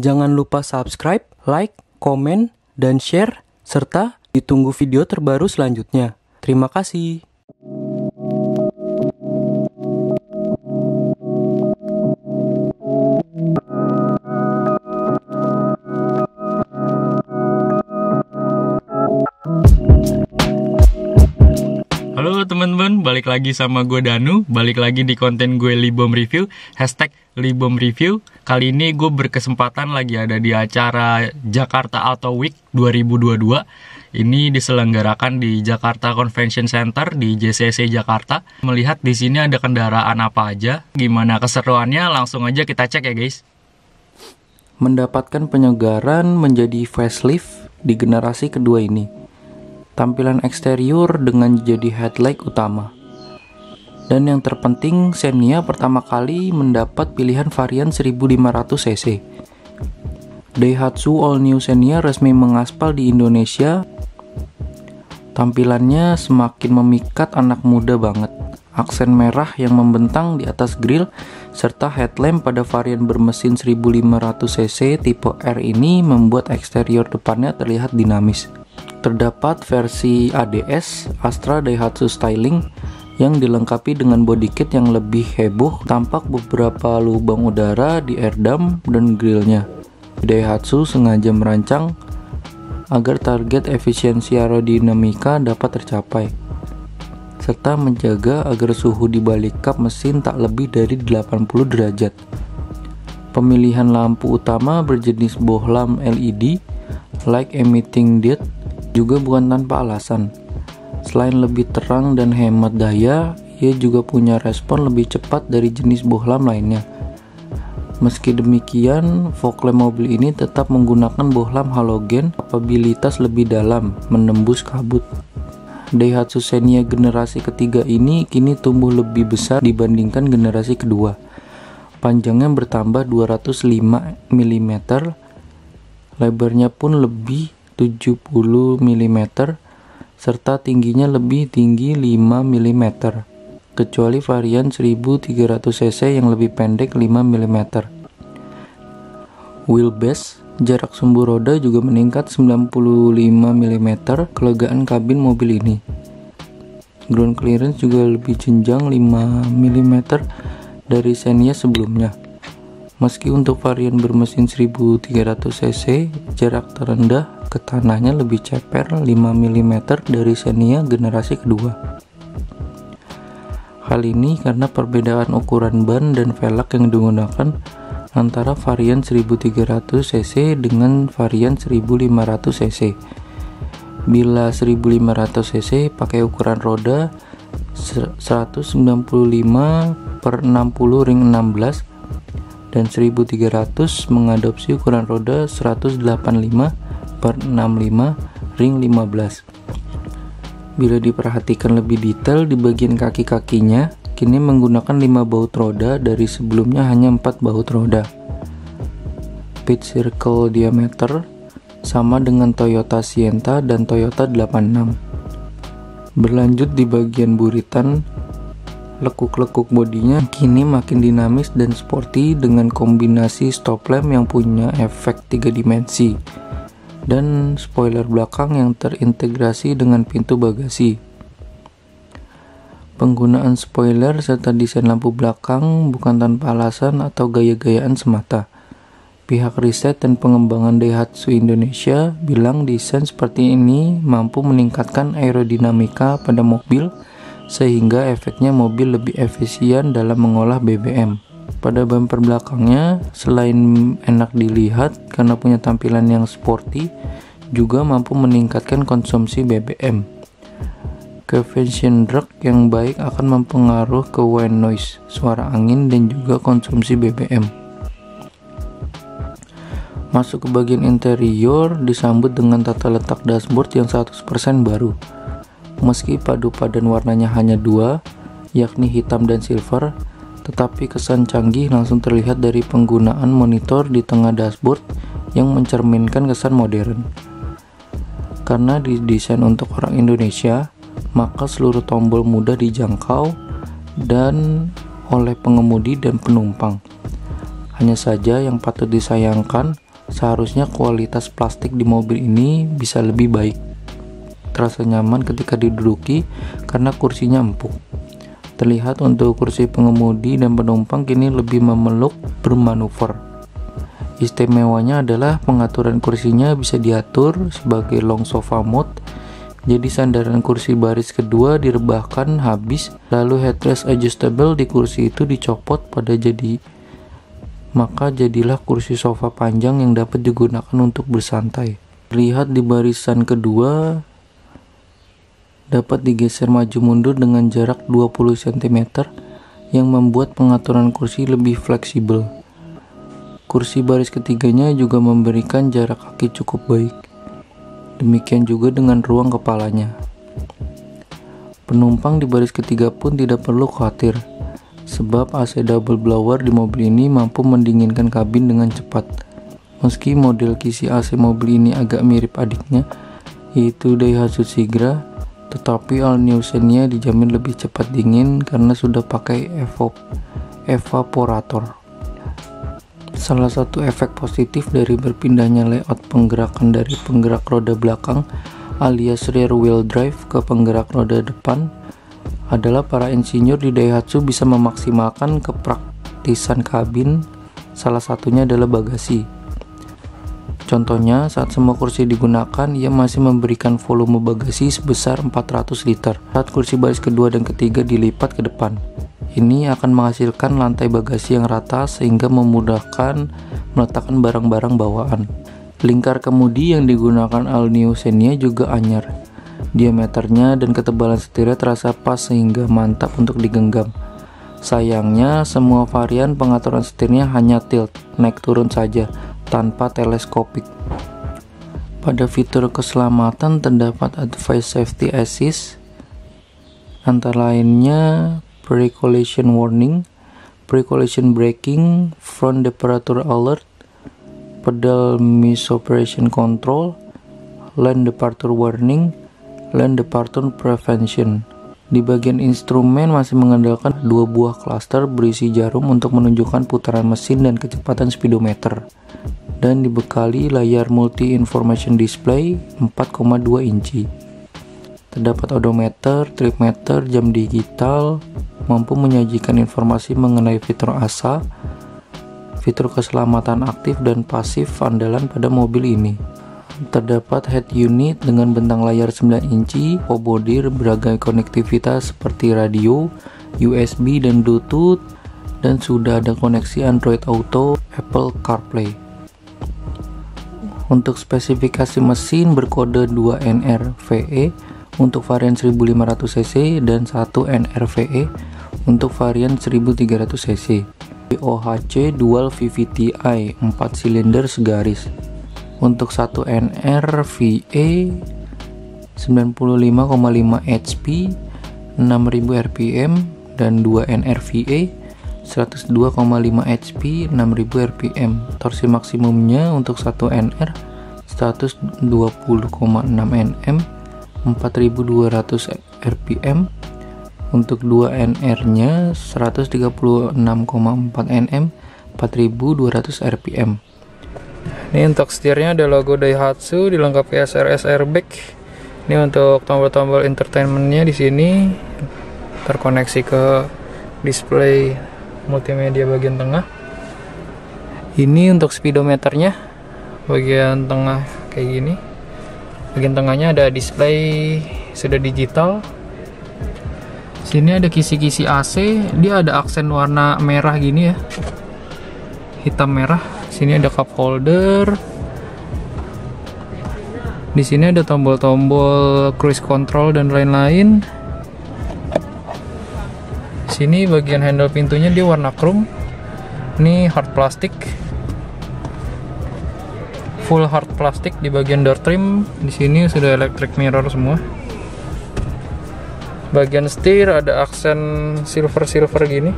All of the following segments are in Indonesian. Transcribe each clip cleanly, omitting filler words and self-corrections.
Jangan lupa subscribe, like, komen, dan share, serta ditunggu video terbaru selanjutnya. Terima kasih. Halo teman-teman, balik lagi sama gue Danu. Balik lagi di konten gue Libom Review, #Libom Review. Kali ini gue berkesempatan lagi ada di acara Jakarta Auto Week 2022. Ini diselenggarakan di Jakarta Convention Center di JCC Jakarta. Melihat di sini ada kendaraan apa aja, gimana keseruannya, langsung aja kita cek ya guys. Mendapatkan penyegaran menjadi facelift di generasi kedua ini. Tampilan eksterior dengan jadi headlight utama. Dan yang terpenting, Xenia pertama kali mendapat pilihan varian 1500 cc. Daihatsu All New Xenia resmi mengaspal di Indonesia. Tampilannya semakin memikat anak muda banget. Aksen merah yang membentang di atas grill serta headlamp pada varian bermesin 1500 cc tipe R ini membuat eksterior depannya terlihat dinamis. Terdapat versi ADS Astra Daihatsu Styling yang dilengkapi dengan body kit yang lebih heboh, tampak beberapa lubang udara di air dam dan grillnya. Daihatsu sengaja merancang agar target efisiensi aerodinamika dapat tercapai, serta menjaga agar suhu di balik kap mesin tak lebih dari 80 derajat. Pemilihan lampu utama berjenis bohlam LED, light emitting diode, juga bukan tanpa alasan. Selain lebih terang dan hemat daya, ia juga punya respon lebih cepat dari jenis bohlam lainnya. Meski demikian, fog lamp mobil ini tetap menggunakan bohlam halogen, kapabilitas lebih dalam, menembus kabut. Daihatsu Xenia generasi ketiga ini kini tumbuh lebih besar dibandingkan generasi kedua. Panjangnya bertambah 205 mm, lebarnya pun lebih 70 mm, serta tingginya lebih tinggi 5 mm, kecuali varian 1300 cc yang lebih pendek 5 mm. Wheelbase, jarak sumbu roda juga meningkat 95 mm, kelegaan kabin mobil ini. Ground clearance juga lebih jenjang 5 mm dari Xenia sebelumnya. Meski untuk varian bermesin 1300 cc, jarak terendah ke tanahnya lebih ceper 5 mm dari Xenia generasi kedua. Hal ini karena perbedaan ukuran ban dan velg yang digunakan antara varian 1300 cc dengan varian 1500 cc. Bila 1500 cc pakai ukuran roda 195/60 ring 16 dan 1300 mengadopsi ukuran roda 185/65 ring 15. Bila diperhatikan lebih detail di bagian kaki-kakinya, kini menggunakan 5 baut roda dari sebelumnya hanya 4 baut roda. Pitch circle diameter sama dengan Toyota Sienta dan Toyota 86. Berlanjut di bagian buritan, lekuk-lekuk bodinya kini makin dinamis dan sporty dengan kombinasi stop lamp yang punya efek 3 dimensi dan spoiler belakang yang terintegrasi dengan pintu bagasi. Penggunaan spoiler serta desain lampu belakang bukan tanpa alasan atau gaya-gayaan semata. Pihak riset dan pengembangan Daihatsu Indonesia bilang desain seperti ini mampu meningkatkan aerodinamika pada mobil sehingga efeknya mobil lebih efisien dalam mengolah BBM. Pada bumper belakangnya, selain enak dilihat karena punya tampilan yang sporty, juga mampu meningkatkan konsumsi BBM. Convection drag yang baik akan mempengaruhi ke white noise, suara angin, dan juga konsumsi BBM. Masuk ke bagian interior, disambut dengan tata letak dashboard yang 100% baru. Meski padu padan warnanya hanya 2, yakni hitam dan silver, tetapi kesan canggih langsung terlihat dari penggunaan monitor di tengah dashboard yang mencerminkan kesan modern. Karena didesain untuk orang Indonesia, maka seluruh tombol mudah dijangkau dan oleh pengemudi dan penumpang. Hanya saja yang patut disayangkan, Seharusnya kualitas plastik di mobil ini bisa lebih baik. Terasa nyaman ketika diduduki karena kursinya empuk. Terlihat untuk kursi pengemudi dan penumpang kini lebih memeluk bermanuver. Istimewanya adalah pengaturan kursinya bisa diatur sebagai long sofa mode. Jadi sandaran kursi baris kedua direbahkan habis, lalu headrest adjustable di kursi itu dicopot maka jadilah kursi sofa panjang yang dapat digunakan untuk bersantai. Lihat di barisan kedua dapat digeser maju mundur dengan jarak 20 cm yang membuat pengaturan kursi lebih fleksibel. Kursi baris ketiganya juga memberikan jarak kaki cukup baik. Demikian juga dengan ruang kepalanya. Penumpang di baris ketiga pun tidak perlu khawatir, sebab AC double blower di mobil ini mampu mendinginkan kabin dengan cepat. Meski model kisi AC mobil ini agak mirip adiknya, yaitu Daihatsu Sigra, tetapi all new Xenia dijamin lebih cepat dingin karena sudah pakai evaporator. Salah satu efek positif dari berpindahnya layout penggerakan dari penggerak roda belakang alias rear wheel drive ke penggerak roda depan adalah para insinyur di Daihatsu bisa memaksimalkan kepraktisan kabin, salah satunya adalah bagasi. Contohnya, saat semua kursi digunakan, ia masih memberikan volume bagasi sebesar 400 liter. Saat kursi baris kedua dan ketiga dilipat ke depan, ini akan menghasilkan lantai bagasi yang rata sehingga memudahkan meletakkan barang-barang bawaan. Lingkar kemudi yang digunakan all new Xenia juga anyar. Diameternya dan ketebalan setirnya terasa pas sehingga mantap untuk digenggam. Sayangnya, semua varian pengaturan setirnya hanya tilt, naik turun saja, tanpa teleskopik. Pada fitur keselamatan terdapat Advanced Safety Assist, antara lainnya Pre-Collision Warning, Pre-Collision Braking, Front Departure Alert, Pedal Misoperation Control, Lane Departure Warning, Lane Departure Prevention. Di bagian instrumen masih mengandalkan 2 buah klaster berisi jarum untuk menunjukkan putaran mesin dan kecepatan speedometer, dan dibekali layar multi information display 4,2 inci. Terdapat odometer, tripmeter, jam digital, mampu menyajikan informasi mengenai fitur ASA, fitur keselamatan aktif dan pasif andalan pada mobil ini. Terdapat head unit dengan bentang layar 9 inci, body, berbagai konektivitas seperti radio, USB dan Bluetooth, dan sudah ada koneksi Android Auto, Apple CarPlay. Untuk spesifikasi mesin berkode 2NRVE untuk varian 1500 cc dan 1NRVE untuk varian 1300 cc. OHC Dual VVT-i 4 silinder segaris. Untuk 1 NRVE 95,5 HP 6000 rpm dan 2 NRVE 102,5 HP 6000 rpm. Torsi maksimumnya untuk 1 NR 120,6 Nm 4200 rpm. Untuk 2 NR nya 136,4 Nm 4200 rpm. Ini untuk setirnya ada logo Daihatsu dilengkapi SRS airbag. Ini untuk tombol-tombol entertainmentnya di sini terkoneksi ke display multimedia bagian tengah. Ini untuk speedometernya bagian tengah kayak gini. Bagian tengahnya ada display sudah digital. Sini ada kisi-kisi AC. Dia ada aksen warna merah gini ya, hitam merah. Sini ada cup holder. Di sini ada tombol-tombol cruise control dan lain-lain. Sini bagian handle pintunya dia warna chrome. Ini hard plastik. Full hard plastik di bagian door trim. Di sini sudah electric mirror semua. Bagian setir ada aksen silver gini.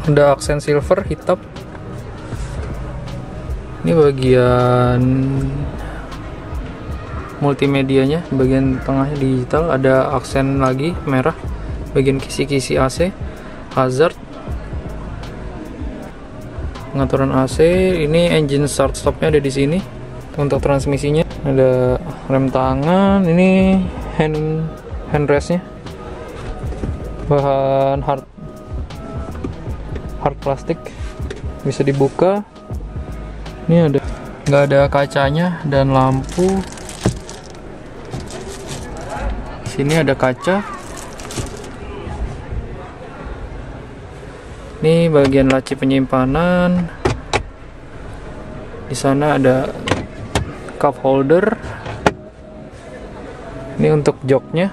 Ada aksen silver hitam. Ini bagian multimedianya, bagian tengahnya digital, ada aksen lagi merah, bagian kisi-kisi AC, hazard. pengaturan AC. Ini engine start stopnya ada di sini. Untuk transmisinya ada rem tangan. Ini handrestnya bahan hard plastik, bisa dibuka. Ini ada, nggak ada kacanya, dan lampu. Sini ada kaca. Ini bagian laci penyimpanan. Di sana ada cup holder. Ini untuk joknya.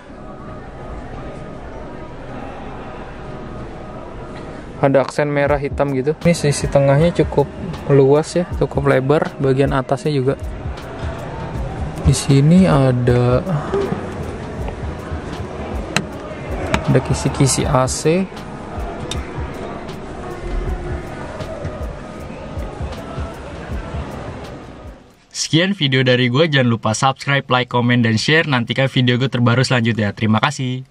Ada aksen merah hitam gitu. Ini sisi tengahnya cukup luas ya, cukup lebar. Bagian atasnya juga. Di sini ada kisi-kisi AC. Sekian video dari gue, jangan lupa subscribe, like, komen, dan share. Nantikan video gue terbaru selanjutnya. Terima kasih.